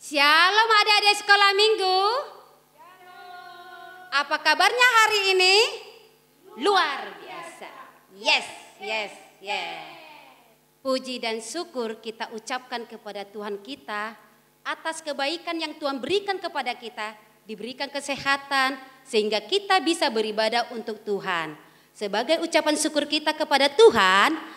Shalom adik-adik sekolah minggu. Apa kabarnya hari ini? Luar biasa. Yes. Puji dan syukur kita ucapkan kepada Tuhan kita atas kebaikan yang Tuhan berikan kepada kita. Diberikan kesehatan sehingga kita bisa beribadah untuk Tuhan. Sebagai ucapan syukur kita kepada Tuhan,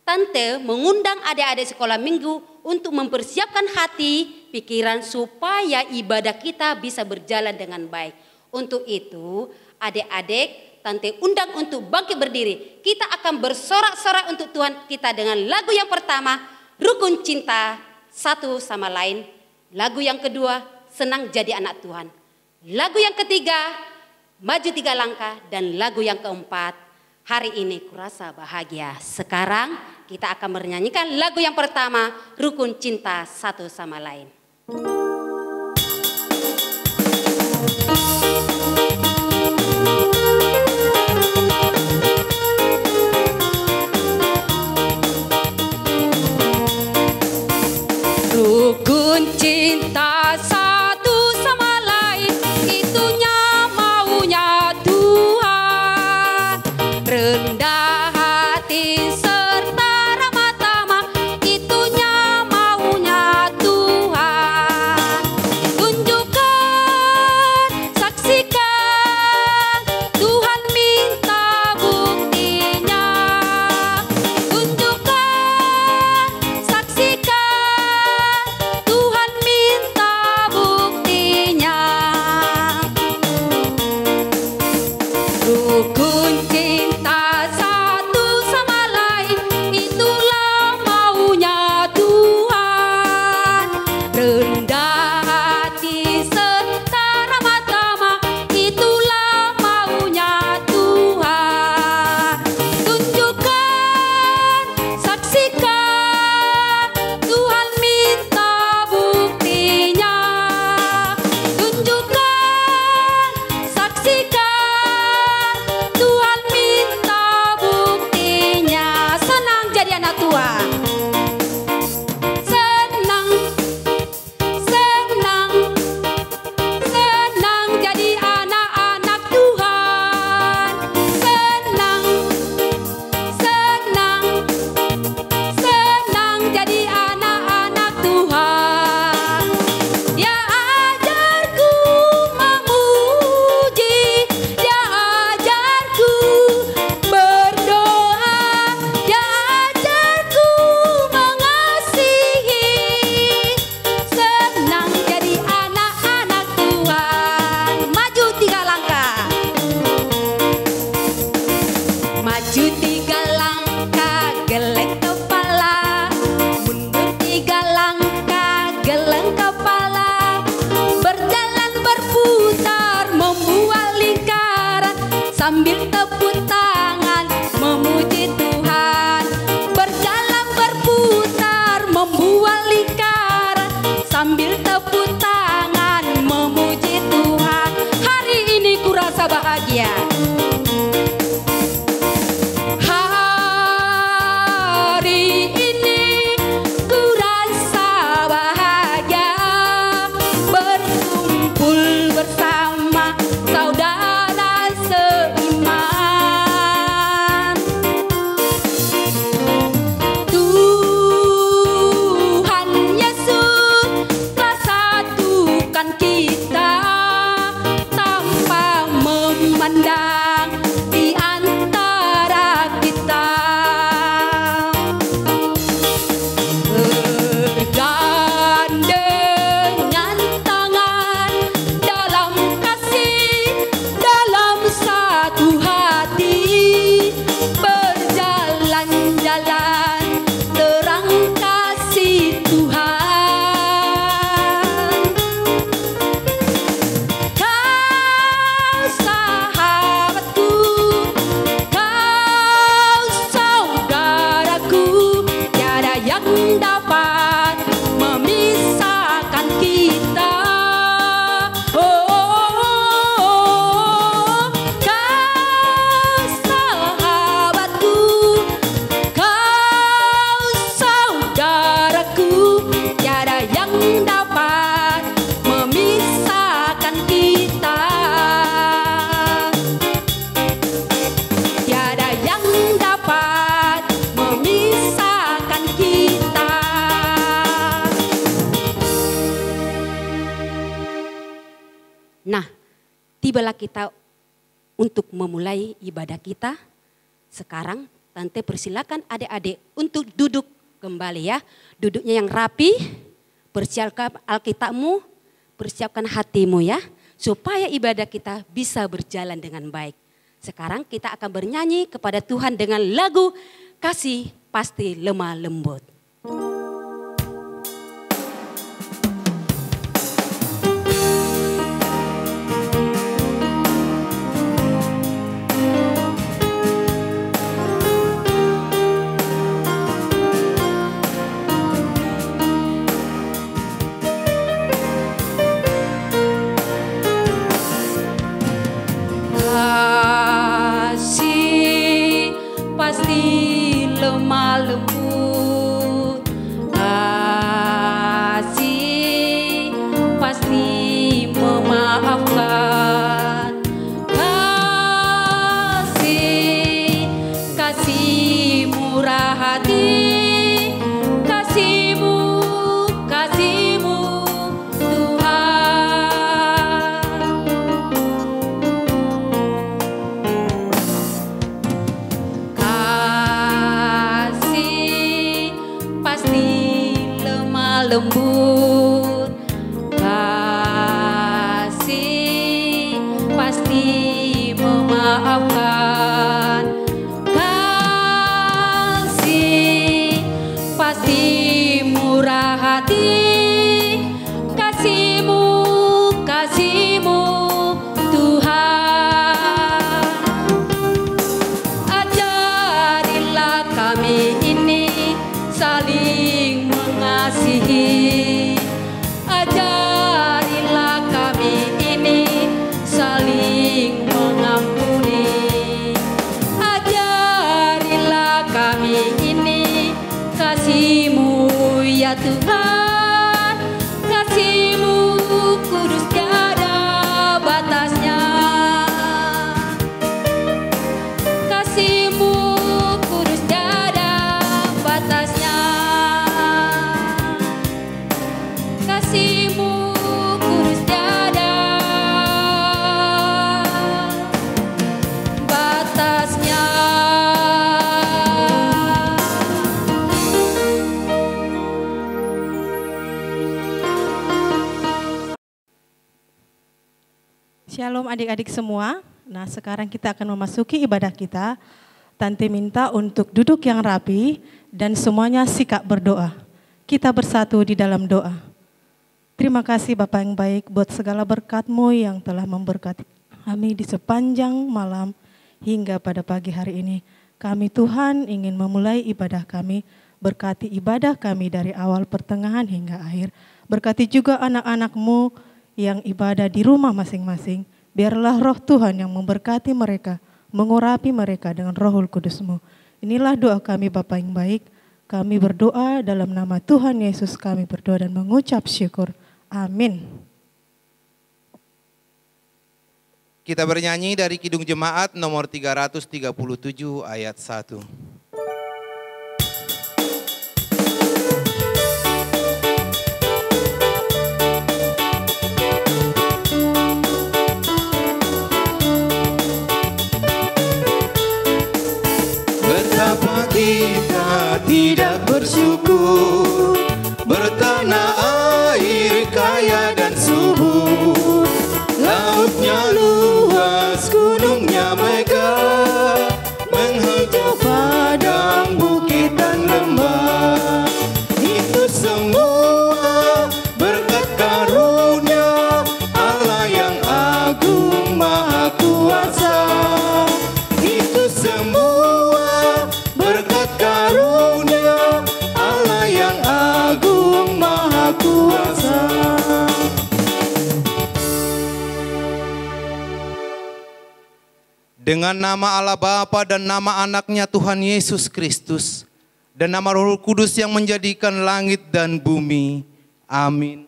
Tante mengundang adik-adik sekolah minggu untuk mempersiapkan hati, pikiran supaya ibadah kita bisa berjalan dengan baik. Untuk itu, adik-adik Tante undang untuk bangkit berdiri. Kita akan bersorak-sorak untuk Tuhan kita dengan lagu yang pertama, Rukun Cinta Satu Sama Lain. Lagu yang kedua, Senang Jadi Anak Tuhan. Lagu yang ketiga, Maju Tiga Langkah. Dan lagu yang keempat, Hari Ini Kurasa Bahagia. Sekarang kita akan menyanyikan lagu yang pertama, Rukun Cinta Satu Sama Lain. Rukun cinta satu sama lain, itunya maunya Tuhan. Rendah hati serta ramah tamah, itunya maunya Tuhan. Tunjukkan, saksikan, Tuhan minta buktinya. Tunjukkan, saksikan, Tuhan minta buktinya. Rukun cinta satu sama lain, itulah maunya Tuhan. Rendah hati serta ramah tamah, itulah maunya Tuhan. Tunjukkan, saksikan, Tuhan minta buktinya. Tunjukkan, saksikan, Tuhan minta buktinya. Senang jadi anak Tuhan. Senang, senang, senang jadi anak-anak Tuhan. Senang, senang, senang jadi anak-anak Tuhan. Dia ajarku memuji, dia ajarku berdoa, dia ajarku mengasihi. Senang jadi anak-anak Tuhan. Maju tiga langkah. Maju tiga langkah, geleng kepala. Mundur tiga langkah, geleng kepala. Berjalan berputar, membuat lingkaran. Sambil tepuk tangan, memuji Tuhan. Berjalan berputar, membuat lingkaran. Sambil tepuk tangan, memuji Tuhan. Hari ini kurasa bahagia. Hari tibalah kita untuk memulai ibadah kita. Sekarang Tante persilakan adik-adik untuk duduk kembali ya. Duduknya yang rapi, persiapkan Alkitabmu, persiapkan hatimu ya. Supaya ibadah kita bisa berjalan dengan baik. Sekarang kita akan bernyanyi kepada Tuhan dengan lagu Kasih Pasti Lemah Lembut. Pasti lemah lembut, kasih pasti memaafkan, kasih murah hati, kasihmu lembut, kasih pasti memaafkan, kasih pasti murah hati, kasihmu Tuhan. Ajarilah kami ini saling mengasihi, ajarilah kami ini saling mengampuni, ajarilah kami ini kasih-Mu ya Tuhan, kasih-Mu kudus tiada batasnya, kasih-Mu kudus tiada batasnya. Kasih-Mu kudus tiada batasnya. Shalom adik-adik semua. Nah, sekarang kita akan memasuki ibadah kita. Tante minta untuk duduk yang rapi dan semuanya sikap berdoa. Kita bersatu di dalam doa. Terima kasih Bapa yang baik buat segala berkat-Mu yang telah memberkati kami di sepanjang malam hingga pada pagi hari ini. Kami Tuhan ingin memulai ibadah kami, berkati ibadah kami dari awal pertengahan hingga akhir. Berkati juga anak-anak-Mu yang ibadah di rumah masing-masing. Biarlah roh Tuhan yang memberkati mereka, mengurapi mereka dengan Rohul Kudus-Mu. Inilah doa kami Bapa yang baik. Kami berdoa dalam nama Tuhan Yesus kami berdoa dan mengucap syukur. Amin. Kita bernyanyi dari Kidung Jemaat nomor 337 ayat 1. Betapa kita tidak bersyukur, bertanah air kaya dan subur, lautnya luas, gunungnya megah, menghijau padang, bukit dan lembah. Itu semua berkat karunia Allah yang agung maha kuasa. Itu semua berkat karunia Allah yang agung maha kuasa. Dengan nama Allah Bapa dan nama anaknya Tuhan Yesus Kristus dan nama Roh Kudus yang menjadikan langit dan bumi. Amin.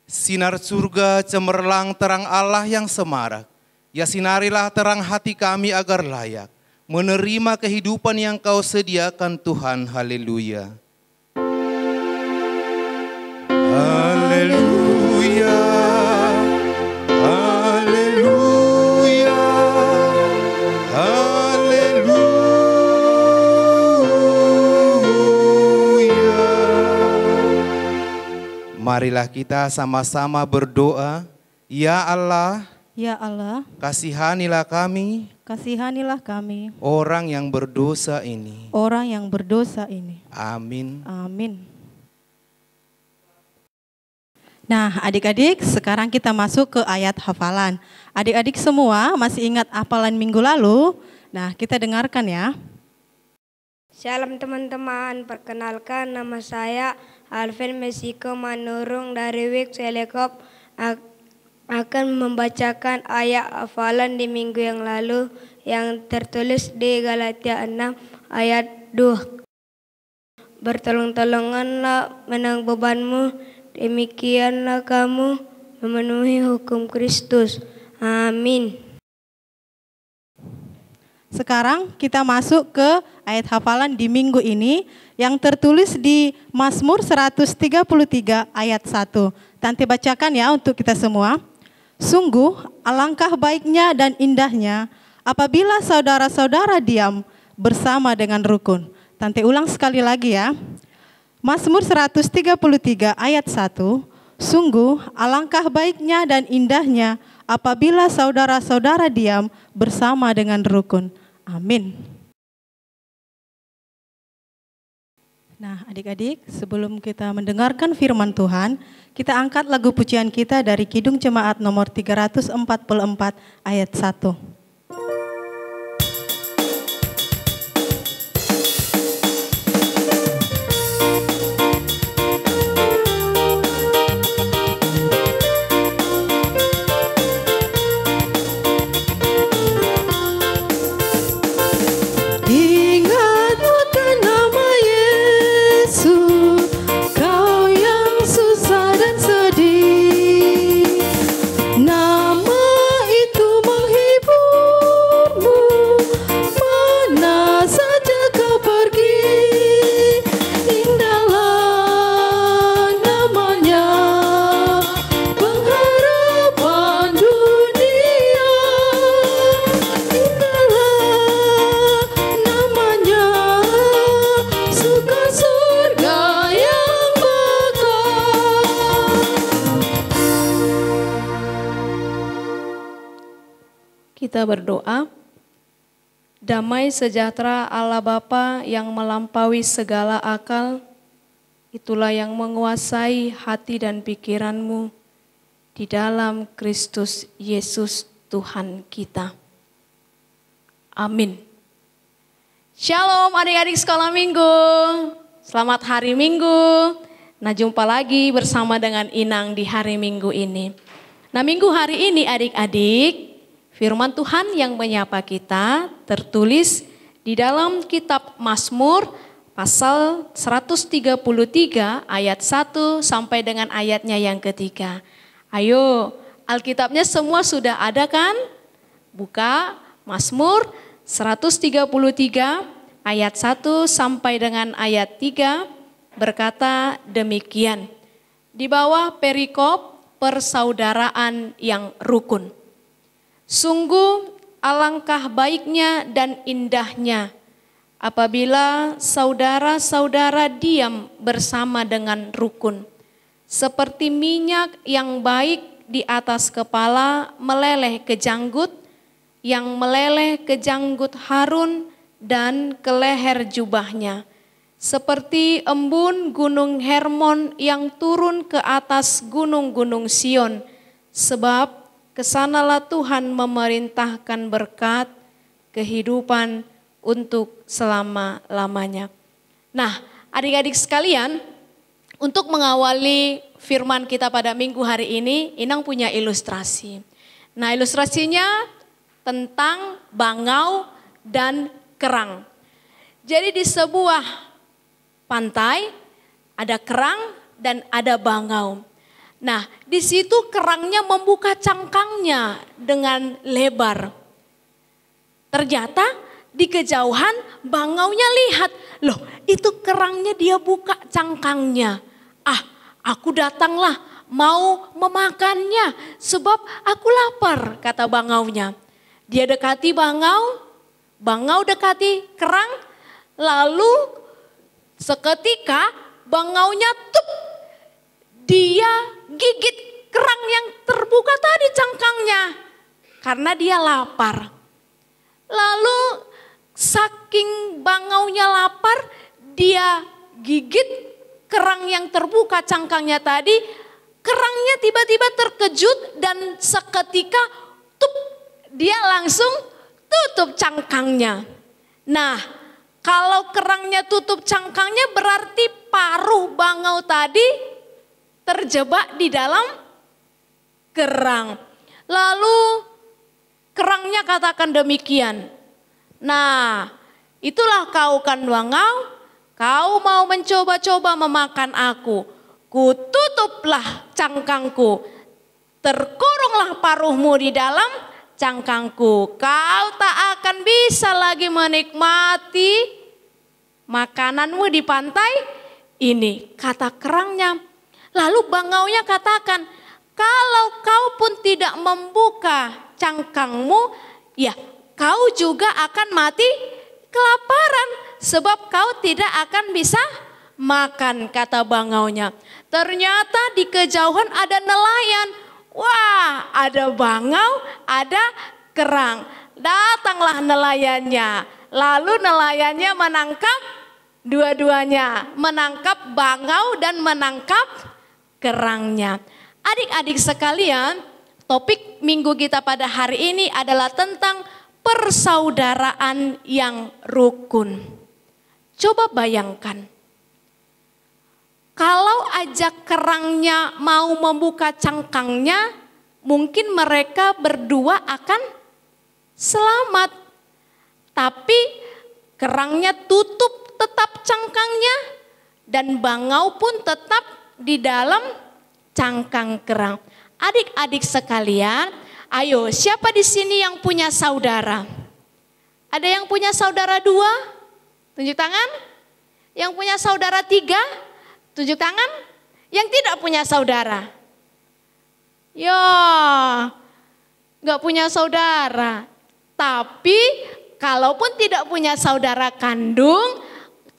Sinar surga cemerlang terang Allah yang semarak. Ya sinarilah terang hati kami agar layak menerima kehidupan yang Kau sediakan Tuhan. Haleluya. Haleluya. Marilah kita sama-sama berdoa. Ya Allah, Ya Allah, kasihanilah kami, kasihanilah kami, orang yang berdosa ini. orang yang berdosa ini. Amin. Amin. Nah, adik-adik, sekarang kita masuk ke ayat hafalan. Adik-adik semua masih ingat hafalan minggu lalu? Nah, kita dengarkan ya. Shalom teman-teman, perkenalkan nama saya Alvin Mesiko Manurung dari Wik Selekop, akan membacakan ayat hafalan di minggu yang lalu yang tertulis di Galatia 6 ayat 2. Bertolong-tolonganlah menang bebanmu, demikianlah kamu memenuhi hukum Kristus. Amin. Sekarang kita masuk ke ayat hafalan di minggu ini yang tertulis di Mazmur 133 ayat 1. Tante bacakan ya untuk kita semua. Sungguh alangkah baiknya dan indahnya apabila saudara-saudara diam bersama dengan rukun. Tante ulang sekali lagi ya. Mazmur 133 ayat 1. Sungguh alangkah baiknya dan indahnya apabila saudara-saudara diam bersama dengan rukun. Amin. Nah, adik-adik, sebelum kita mendengarkan firman Tuhan, kita angkat lagu pujian kita dari Kidung Jemaat nomor 344 ayat 1. Kita berdoa. Damai sejahtera Allah Bapa yang melampaui segala akal, itulah yang menguasai hati dan pikiranmu di dalam Kristus Yesus Tuhan kita. Amin. Shalom adik-adik sekolah minggu. Selamat hari Minggu. Nah, jumpa lagi bersama dengan Inang di hari Minggu ini. Nah, minggu hari ini adik-adik, firman Tuhan yang menyapa kita tertulis di dalam kitab Mazmur pasal 133 ayat 1 sampai dengan ayatnya yang ketiga. Ayo, Alkitabnya semua sudah ada kan? Buka Mazmur 133 ayat 1 sampai dengan ayat 3 berkata demikian. Di bawah perikop persaudaraan yang rukun. Sungguh alangkah baiknya dan indahnya apabila saudara-saudara diam bersama dengan rukun. Seperti minyak yang baik di atas kepala meleleh ke janggut, yang meleleh ke janggut Harun dan ke leher jubahnya. Seperti embun gunung Hermon yang turun ke atas gunung-gunung Sion, sebab kesanalah Tuhan memerintahkan berkat kehidupan untuk selama-lamanya. Nah, adik-adik sekalian, untuk mengawali firman kita pada minggu hari ini, Inang punya ilustrasi. Nah, ilustrasinya tentang bangau dan kerang. Jadi di sebuah pantai ada kerang dan ada bangau. Nah, di situ kerangnya membuka cangkangnya dengan lebar. Ternyata di kejauhan bangaunya lihat, loh itu kerangnya dia buka cangkangnya. Ah, aku datanglah mau memakannya sebab aku lapar, kata bangaunya. Dia dekati bangau, bangau dekati kerang, lalu seketika bangaunya dia gigit kerang yang terbuka tadi cangkangnya. Karena dia lapar. Lalu saking bangaunya lapar, dia gigit kerang yang terbuka cangkangnya tadi. Kerangnya tiba-tiba terkejut dan seketika dia langsung tutup cangkangnya. Nah, kalau kerangnya tutup cangkangnya berarti paruh bangau tadi terjebak di dalam kerang. Lalu kerangnya katakan demikian. Nah, itulah kau kan bangau, kau mau mencoba-coba memakan aku. Kututuplah cangkangku, terkurunglah paruhmu di dalam cangkangku. Kau tak akan bisa lagi menikmati makananmu di pantai ini, kata kerangnya. Lalu bangaunya katakan, kalau kau pun tidak membuka cangkangmu, ya kau juga akan mati kelaparan, sebab kau tidak akan bisa makan, kata bangaunya. Ternyata di kejauhan ada nelayan. Wah, ada bangau, ada kerang. Datanglah nelayannya. Lalu nelayannya menangkap dua-duanya. Menangkap bangau dan menangkap kerangnya. Adik-adik sekalian, topik minggu kita pada hari ini adalah tentang persaudaraan yang rukun. Coba bayangkan. Kalau ajak kerangnya mau membuka cangkangnya, mungkin mereka berdua akan selamat. Tapi kerangnya tutup tetap cangkangnya dan bangau pun tetap di dalam cangkang kerang. Adik-adik sekalian, ayo siapa di sini yang punya saudara? Ada yang punya saudara 2? Tunjuk tangan. Yang punya saudara 3? Tunjuk tangan. Yang tidak punya saudara. Ya, gak punya saudara. Tapi kalaupun tidak punya saudara kandung,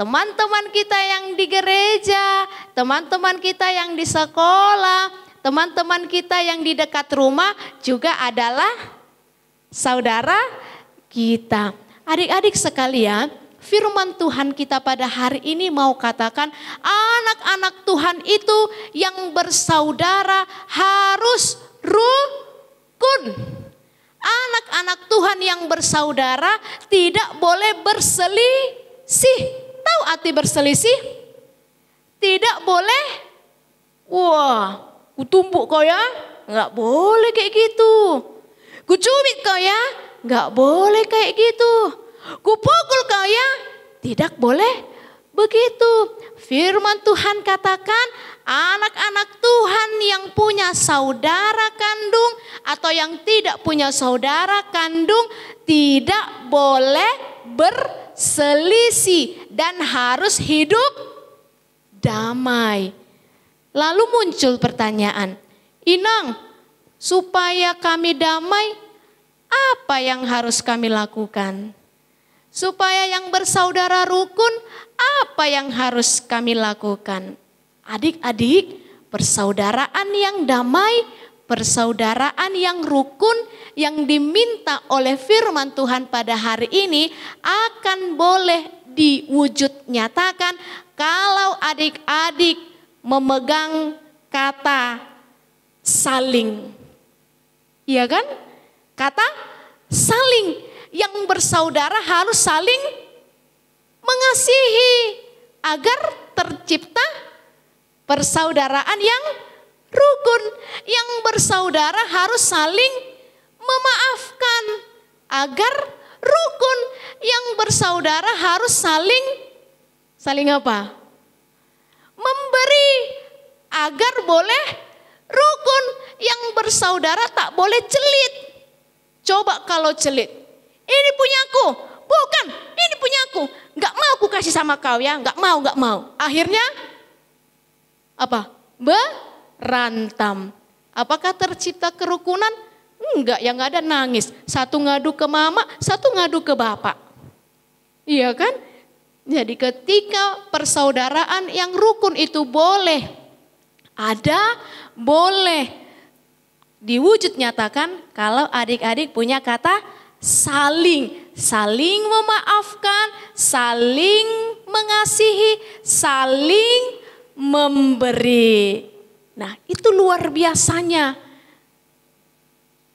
teman-teman kita yang di gereja, teman-teman kita yang di sekolah, teman-teman kita yang di dekat rumah juga adalah saudara kita. Adik-adik sekalian, firman Tuhan kita pada hari ini mau katakan anak-anak Tuhan itu yang bersaudara harus rukun. Anak-anak Tuhan yang bersaudara tidak boleh berselisih. Tahu arti berselisih? Tidak boleh. Wah, kutumbuk kau ya? Enggak boleh kayak gitu. Kucubit kau ya? Enggak boleh kayak gitu. Kupukul kau ya? Tidak boleh begitu. Firman Tuhan katakan anak-anak Tuhan yang punya saudara kandung atau yang tidak punya saudara kandung tidak boleh berselisih dan harus hidup damai. Lalu muncul pertanyaan, Inang, supaya kami damai, apa yang harus kami lakukan? Supaya yang bersaudara rukun, apa yang harus kami lakukan? Adik-adik, persaudaraan yang damai, persaudaraan yang rukun yang diminta oleh firman Tuhan pada hari ini akan boleh diwujud nyatakan kalau adik-adik memegang kata saling. Iya kan? Kata saling. Yang bersaudara harus saling mengasihi agar tercipta persaudaraan yang rukun. Yang bersaudara harus saling memaafkan agar rukun. Yang bersaudara harus saling apa? Memberi agar boleh rukun. Yang bersaudara tak boleh celit. Coba kalau celit. Ini punyaku, bukan, ini punyaku. Gak mau aku kasih sama kau ya, gak mau. Akhirnya apa? Berantam. Apakah tercipta kerukunan? Enggak, yang ada nangis. Satu ngadu ke mama, satu ngadu ke bapak. Iya kan? Jadi ketika persaudaraan yang rukun itu boleh ada, boleh diwujud nyatakan kalau adik-adik punya kata saling. Saling memaafkan, saling mengasihi, saling memberi. Nah, itu luar biasanya.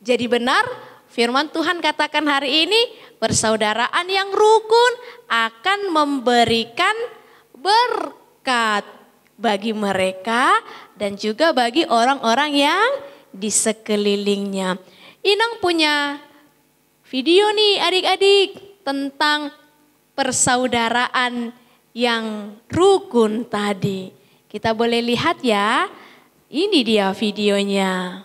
Jadi benar firman Tuhan katakan hari ini, persaudaraan yang rukun akan memberikan berkat bagi mereka dan juga bagi orang-orang yang di sekelilingnya. Inang punya video nih adik-adik tentang persaudaraan yang rukun tadi. Kita boleh lihat ya, ini dia videonya.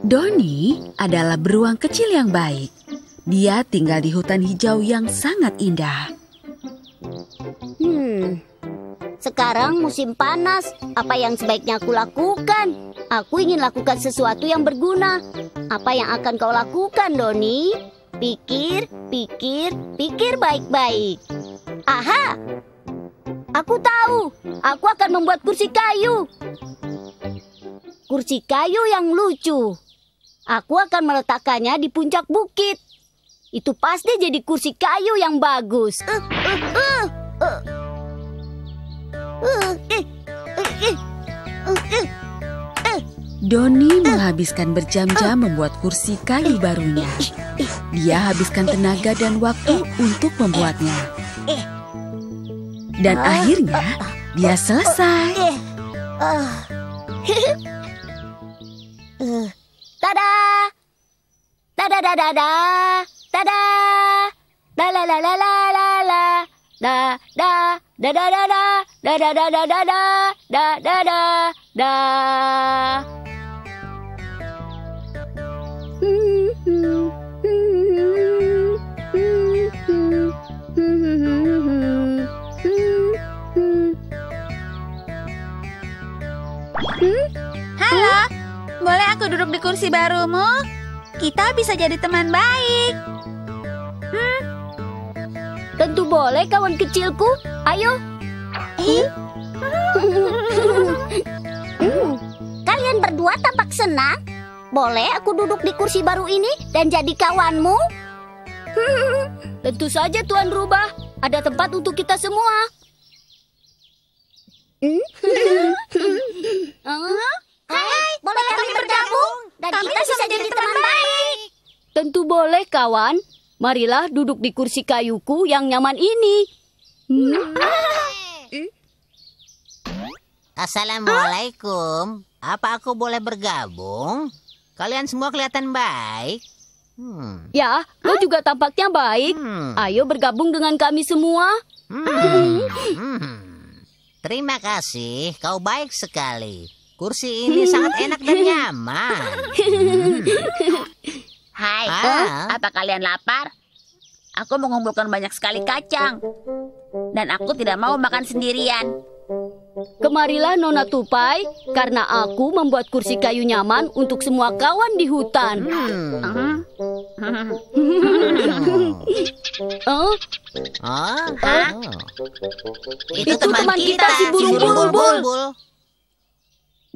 Doni adalah beruang kecil yang baik. Dia tinggal di hutan hijau yang sangat indah. Sekarang musim panas, apa yang sebaiknya aku lakukan? Aku ingin lakukan sesuatu yang berguna. Apa yang akan kau lakukan, Doni? Pikir, pikir, pikir baik-baik. Aha! Aku tahu, aku akan membuat kursi kayu. Kursi kayu yang lucu. Aku akan meletakkannya di puncak bukit. Itu pasti jadi kursi kayu yang bagus. Doni menghabiskan berjam-jam membuat kursi kayu barunya. Dia habiskan tenaga dan waktu untuk membuatnya. Dan akhirnya dia selesai. Tada! Tada da da da! Tada! La la la la la la la! Da da da da da da! Da da da da da da! Da da da da! Halo, boleh aku duduk di kursi barumu? Kita bisa jadi teman baik. Tentu boleh, kawan kecilku. Ayo. Kalian berdua tampak senang. Boleh aku duduk di kursi baru ini dan jadi kawanmu? Tentu saja, Tuan Rubah. Ada tempat untuk kita semua. Hai, boleh kami bergabung dan kita bisa jadi teman baik. Tentu boleh, kawan. Marilah duduk di kursi kayuku yang nyaman ini. Assalamualaikum. Apa aku boleh bergabung? Kalian semua kelihatan baik. Ya, lo juga tampaknya baik. Ayo bergabung dengan kami semua. Terima kasih, kau baik sekali. Kursi ini sangat enak dan nyaman. Hai, apa kalian lapar? Aku mengumpulkan banyak sekali kacang. Dan aku tidak mau makan sendirian. Kemarilah Nona Tupai, karena aku membuat kursi kayu nyaman untuk semua kawan di hutan. Itu teman kita si burung bulbul.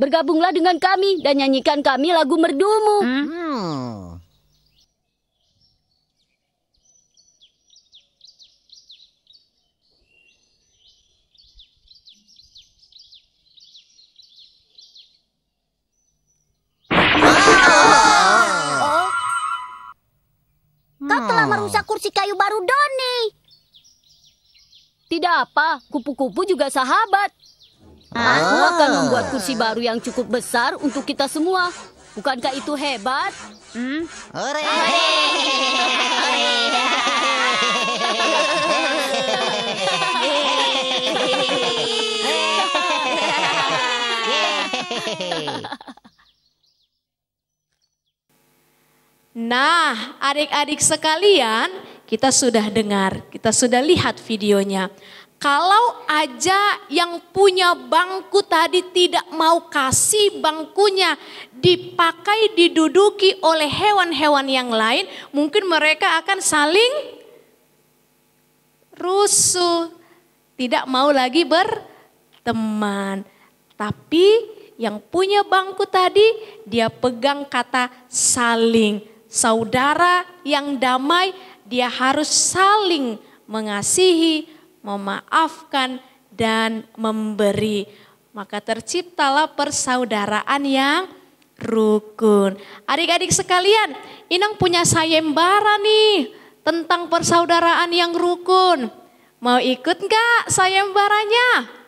Bergabunglah dengan kami dan nyanyikan kami lagu merdumu. Kau telah merusak kursi kayu baru Doni. Tidak apa, kupu-kupu juga sahabat. Aku akan membuat kursi baru yang cukup besar untuk kita semua. Bukankah itu hebat? Hore! Nah, adik-adik sekalian, kita sudah dengar, kita sudah lihat videonya. Kalau aja yang punya bangku tadi tidak mau kasih bangkunya dipakai diduduki oleh hewan-hewan yang lain, mungkin mereka akan saling rusuh, tidak mau lagi berteman. Tapi yang punya bangku tadi dia pegang kata saling. Saudara yang damai, dia harus saling mengasihi, memaafkan, dan memberi. Maka terciptalah persaudaraan yang rukun. Adik-adik sekalian, Inang punya sayembara nih tentang persaudaraan yang rukun. Mau ikut gak sayembaranya?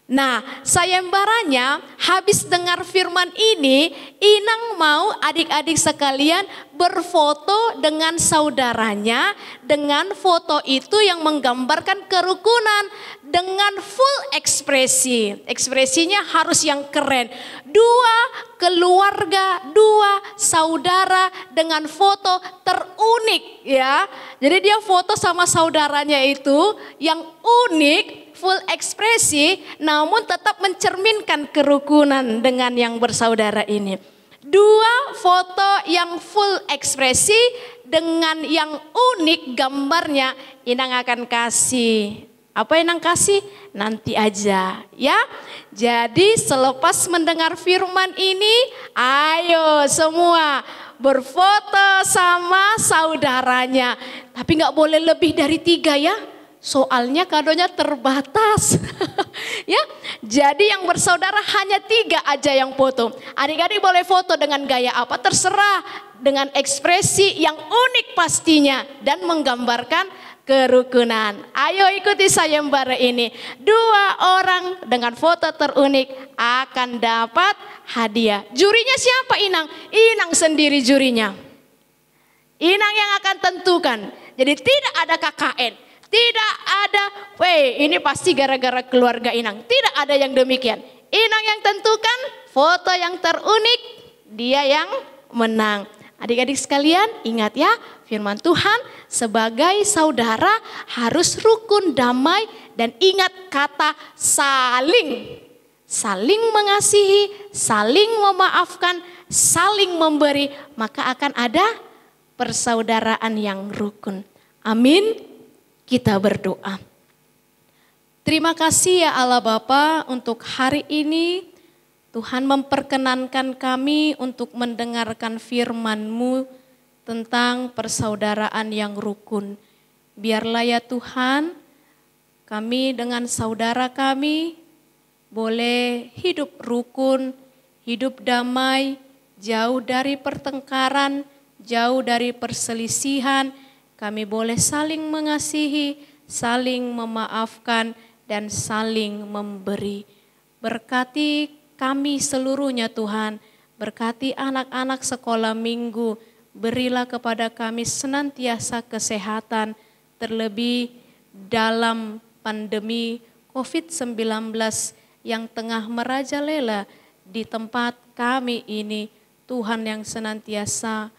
Nah, sayembaranya habis dengar firman ini, Inang mau adik-adik sekalian berfoto dengan saudaranya, dengan foto itu yang menggambarkan kerukunan dengan full ekspresi. Ekspresinya harus yang keren. 2 keluarga, 2 saudara dengan foto terunik ya. Jadi dia foto sama saudaranya itu yang unik, full ekspresi, namun tetap mencerminkan kerukunan dengan yang bersaudara ini. 2 foto yang full ekspresi dengan yang unik gambarnya, Inang akan kasih. Apa Inang kasih? Nanti aja ya. Jadi selepas mendengar firman ini, ayo semua berfoto sama saudaranya. Tapi gak boleh lebih dari 3 ya. Soalnya kadonya terbatas. Ya, jadi yang bersaudara hanya 3 aja yang foto. Adik-adik boleh foto dengan gaya apa terserah, dengan ekspresi yang unik pastinya dan menggambarkan kerukunan. Ayo ikuti sayembara ini. 2 orang dengan foto terunik akan dapat hadiah. Jurinya siapa Inang? Inang sendiri jurinya. Inang yang akan tentukan. Jadi tidak ada KKN. Tidak ada, ini pasti gara-gara keluarga Inang. Tidak ada yang demikian. Inang yang tentukan, foto yang terunik, dia yang menang. Adik-adik sekalian, ingat ya, firman Tuhan sebagai saudara harus rukun, damai, dan ingat kata saling. Saling mengasihi, saling memaafkan, saling memberi, maka akan ada persaudaraan yang rukun. Amin. Kita berdoa. Terima kasih ya Allah Bapa untuk hari ini. Tuhan memperkenankan kami untuk mendengarkan firman-Mu tentang persaudaraan yang rukun. Biarlah ya Tuhan, kami dengan saudara kami boleh hidup rukun, hidup damai, jauh dari pertengkaran, jauh dari perselisihan. Kami boleh saling mengasihi, saling memaafkan, dan saling memberi. Berkati kami seluruhnya Tuhan, berkati anak-anak sekolah minggu, berilah kepada kami senantiasa kesehatan, terlebih dalam pandemi COVID-19 yang tengah merajalela di tempat kami ini. Tuhan yang senantiasa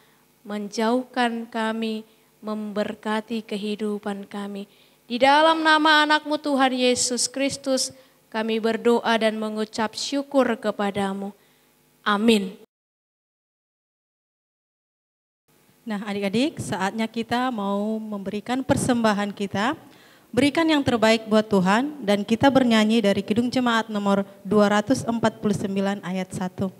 menjauhkan kami, memberkati kehidupan kami. Di dalam nama anak-Mu Tuhan Yesus Kristus, kami berdoa dan mengucap syukur kepadamu. Amin. Nah adik-adik, saatnya kita mau memberikan persembahan kita. Berikan yang terbaik buat Tuhan, dan kita bernyanyi dari Kidung Jemaat nomor 249 ayat 1.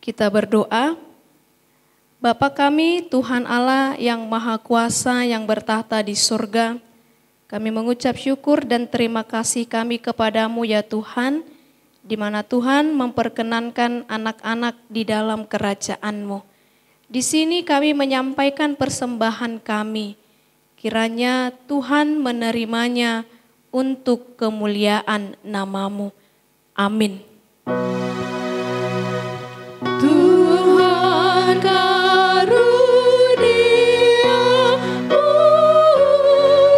Kita berdoa. Bapa kami, Tuhan Allah yang Maha Kuasa yang bertahta di surga, kami mengucap syukur dan terima kasih kami kepadamu ya Tuhan, di mana Tuhan memperkenankan anak-anak di dalam kerajaan-Mu. Di sini kami menyampaikan persembahan kami, kiranya Tuhan menerimanya untuk kemuliaan nama-Mu. Amin. Tuhan karunia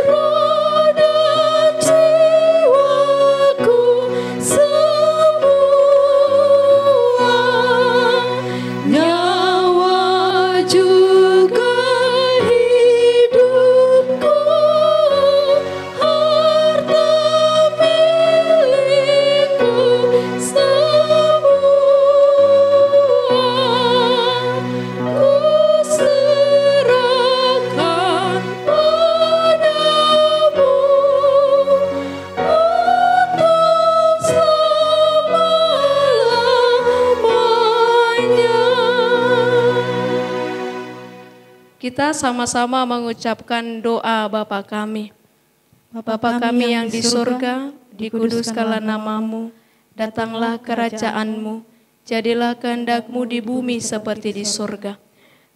roh dan jiwaku semua, nyawa juga hidupku, harta milikku semua. Kita sama-sama mengucapkan doa Bapa kami. Bapa kami yang di surga, dikuduskanlah nama-Mu, datanglah kerajaan-Mu, jadilah kehendak-Mu di bumi seperti di surga.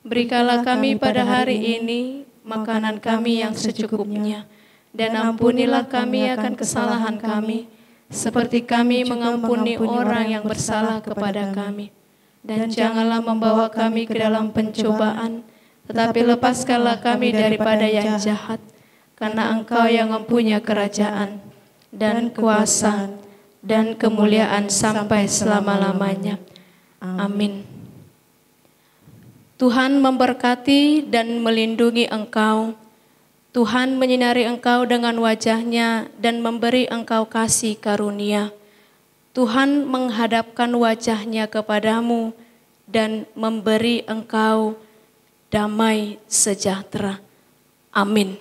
Berikanlah kami pada hari ini makanan kami yang secukupnya, dan ampunilah kami akan kesalahan kami, seperti kami mengampuni orang yang bersalah kepada kami. Dan janganlah membawa kami ke dalam pencobaan, tetapi lepaskanlah kami daripada yang jahat, karena Engkau yang mempunyai kerajaan, dan kuasa, dan kemuliaan sampai selama-lamanya. Amin. Tuhan memberkati dan melindungi engkau. Tuhan menyinari engkau dengan wajah-Nya dan memberi engkau kasih karunia. Tuhan menghadapkan wajah-Nya kepadamu dan memberi engkau damai sejahtera. Amin.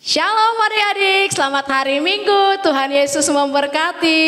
Shalom adik-adik, selamat hari Minggu, Tuhan Yesus memberkati.